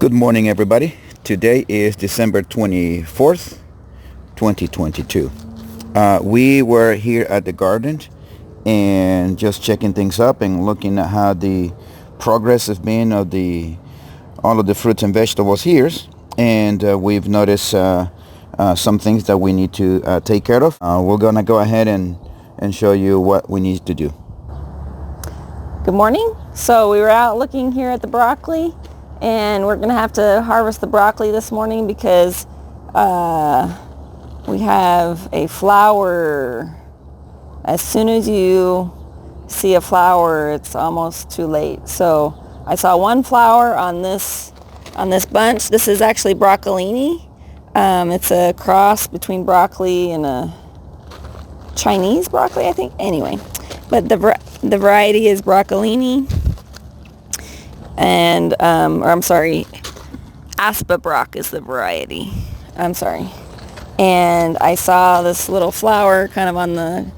Good morning, everybody. Today is December 24th, 2022. We were here at the garden and just checking things up and looking at how the progress has been of all of the fruits and vegetables here. And we've noticed some things that we need to take care of. We're going to go ahead and show you what we need to do. Good morning. So we were out looking here at the broccoli, and we're going to have to harvest the broccoli this morning because we have a flower. As soon as you see a flower, it's almost too late. So I saw one flower on this bunch. This is actually broccolini. It's a cross between broccoli and a Chinese broccoli, I think. Anyway, but the variety is broccolini. And, Aspa-Brock is the variety. I'm sorry. And I saw this little flower kind of on the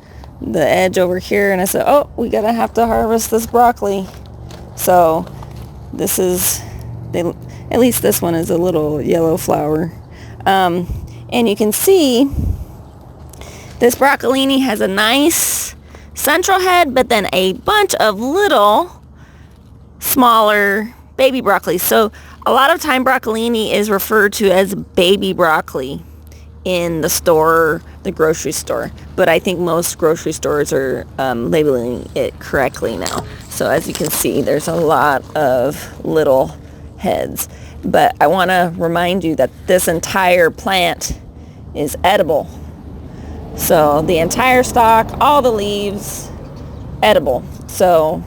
edge over here, and I said, oh, we gotta have to harvest this broccoli. So this is, at least this one is a little yellow flower. And you can see this broccolini has a nice central head, but then a bunch of little smaller baby broccoli. So a lot of time broccolini is referred to as baby broccoli in the store, the grocery store. But I think most grocery stores are labeling it correctly now. So as you can see, there's a lot of little heads. But I want to remind you that this entire plant is edible. So the entire stalk, all the leaves, edible. So,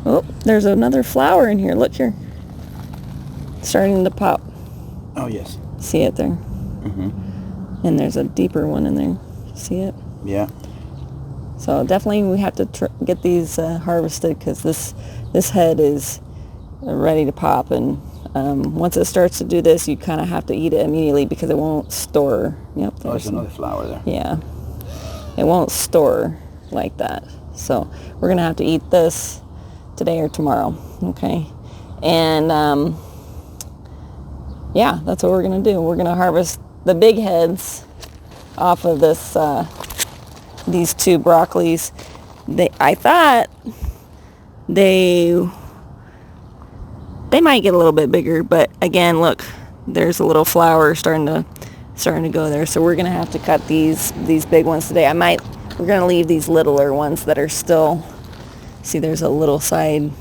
oh, there's another flower in here. Look here. Starting to pop. Oh, yes. See it there? Mm-hmm. And there's a deeper one in there. See it? Yeah. So definitely we have to get these harvested because this head is ready to pop. And once it starts to do this, you kind of have to eat it immediately because it won't store. Yep. There's another flower there. Yeah. It won't store like that. So we're going to have to eat this today or tomorrow. Okay. And yeah, that's what we're going to do. We're going to harvest the big heads off of these two broccolis. I thought they might get a little bit bigger, but again, look, there's a little flower starting to go there. So we're going to have to cut these big ones today. We're going to leave these littler ones that are still, see, there's a little side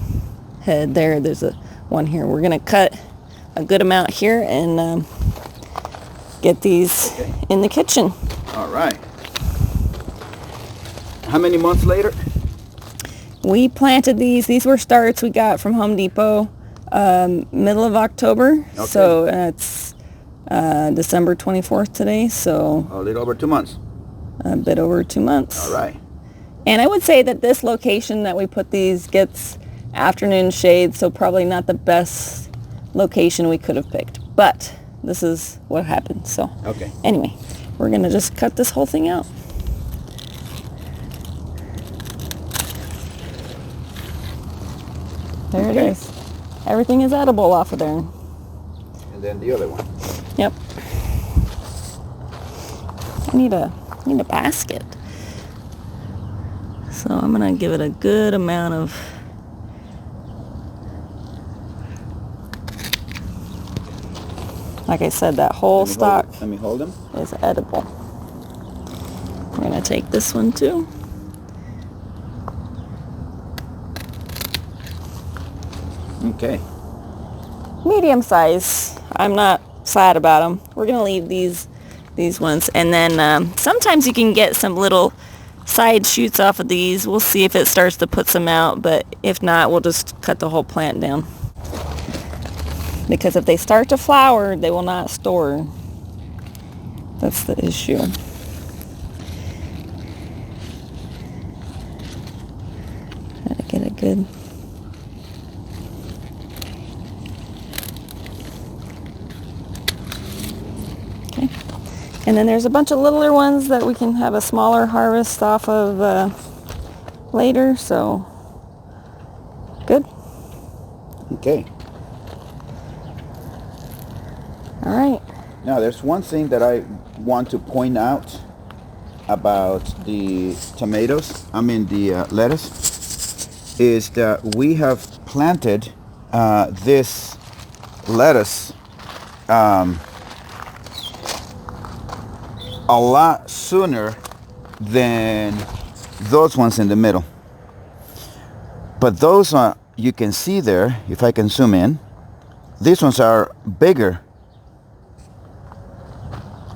head there. There's a one here. We're going to cut a good amount here and get these in the kitchen. All right. How many months later? We planted these. These were starts we got from Home Depot middle of October. Okay. So it's December 24th today. So a little over 2 months. A bit over 2 months. All right. And I would say that this location that we put these gets afternoon shade, so probably not the best location we could have picked. But this is what happened. So okay. Anyway, we're going to just cut this whole thing out. There it is. Everything is edible off of there. And then the other one. Yep. I need a basket. So I'm going to give it a good amount of like I said, that whole stalk let me hold them. Is edible. We're going to take this one too. Okay. Medium size. I'm not sad about them. We're going to leave these ones. And then sometimes you can get some little side shoots off of these. We'll see if it starts to put some out, but if not, we'll just cut the whole plant down. Because if they start to flower, they will not store. That's the issue. Gotta get a good... Okay. And then there's a bunch of littler ones that we can have a smaller harvest off of later, so good. Okay. Now, there's one thing that I want to point out about the tomatoes, the lettuce, is that we have planted this lettuce a lot sooner than those ones in the middle. But those are, you can see there, if I can zoom in, these ones are bigger,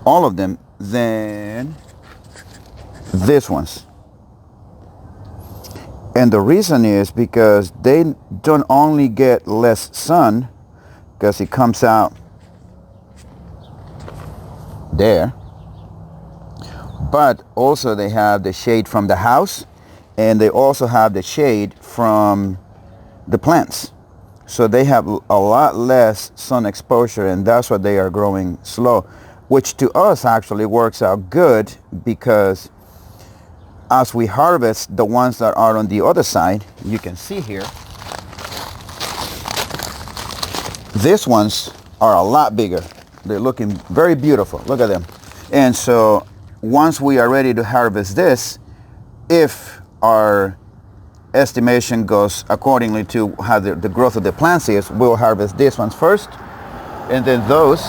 all of them, than these ones. And the reason is because they don't only get less sun, because it comes out there, but also they have the shade from the house, and they also have the shade from the plants. So they have a lot less sun exposure, and that's why they are growing slow, which to us actually works out good, because as we harvest the ones that are on the other side, you can see here, these ones are a lot bigger. They're looking very beautiful. Look at them. And so once we are ready to harvest this, if our estimation goes accordingly to how the growth of the plants is, we'll harvest these ones first, and then those,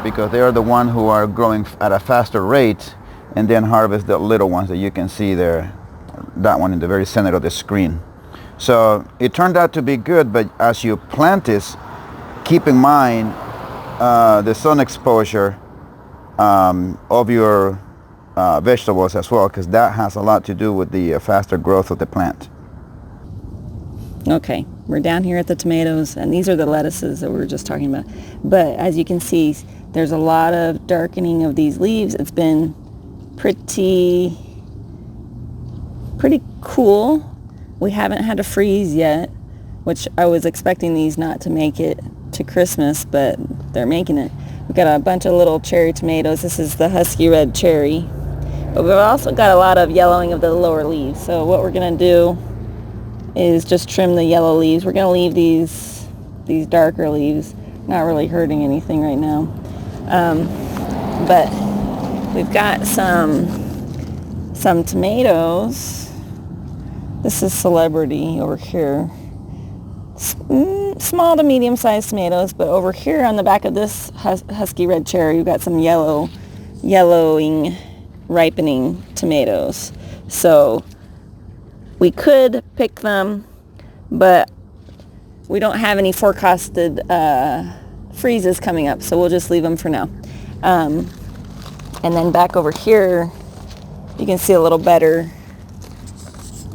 because they are the ones who are growing at a faster rate, and then harvest the little ones that you can see there, that one in the very center of the screen. So it turned out to be good, but as you plant this, keep in mind the sun exposure of your vegetables as well, because that has a lot to do with the faster growth of the plant. Okay, we're down here at the tomatoes, and these are the lettuces that we were just talking about. But as you can see, there's a lot of darkening of these leaves. It's been pretty cool. We haven't had a freeze yet, which I was expecting these not to make it to Christmas, but they're making it. We've got a bunch of little cherry tomatoes. This is the Husky Red Cherry. But we've also got a lot of yellowing of the lower leaves. So what we're going to do is just trim the yellow leaves. We're going to leave these darker leaves. Not really hurting anything right now. But we've got some tomatoes. This is Celebrity over here. Small to medium-sized tomatoes, but over here on the back of this Husky Red Cherry, we've got some yellowing, ripening tomatoes. So we could pick them, but we don't have any forecasted freezes coming up, so we'll just leave them for now. And then back over here, you can see a little better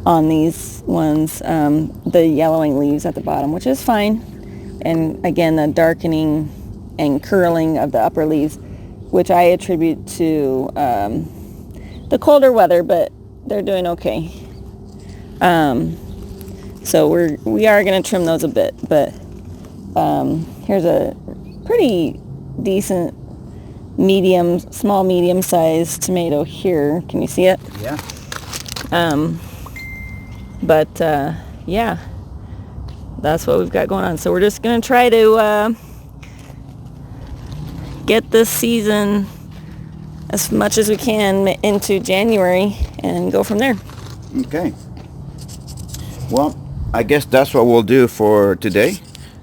on these ones, the yellowing leaves at the bottom, which is fine. And again, the darkening and curling of the upper leaves, which I attribute to the colder weather, but they're doing okay. So we are going to trim those a bit, but here's a pretty decent small medium-sized tomato here. Can you see it? Yeah. Yeah, that's what we've got going on. So we're just going to try to get this season as much as we can into January and go from there. Okay. Well, I guess that's what we'll do for today.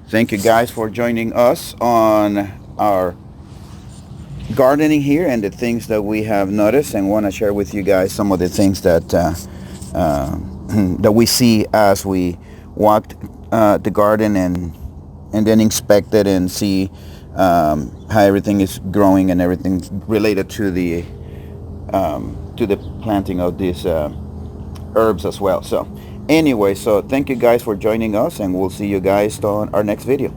Thank you guys for joining us on our gardening here and the things that we have noticed, and want to share with you guys some of the things that that we see as we walked the garden and then inspect it and see how everything is growing and everything related to the planting of these herbs as well. So anyway, so thank you guys for joining us, and we'll see you guys on our next video.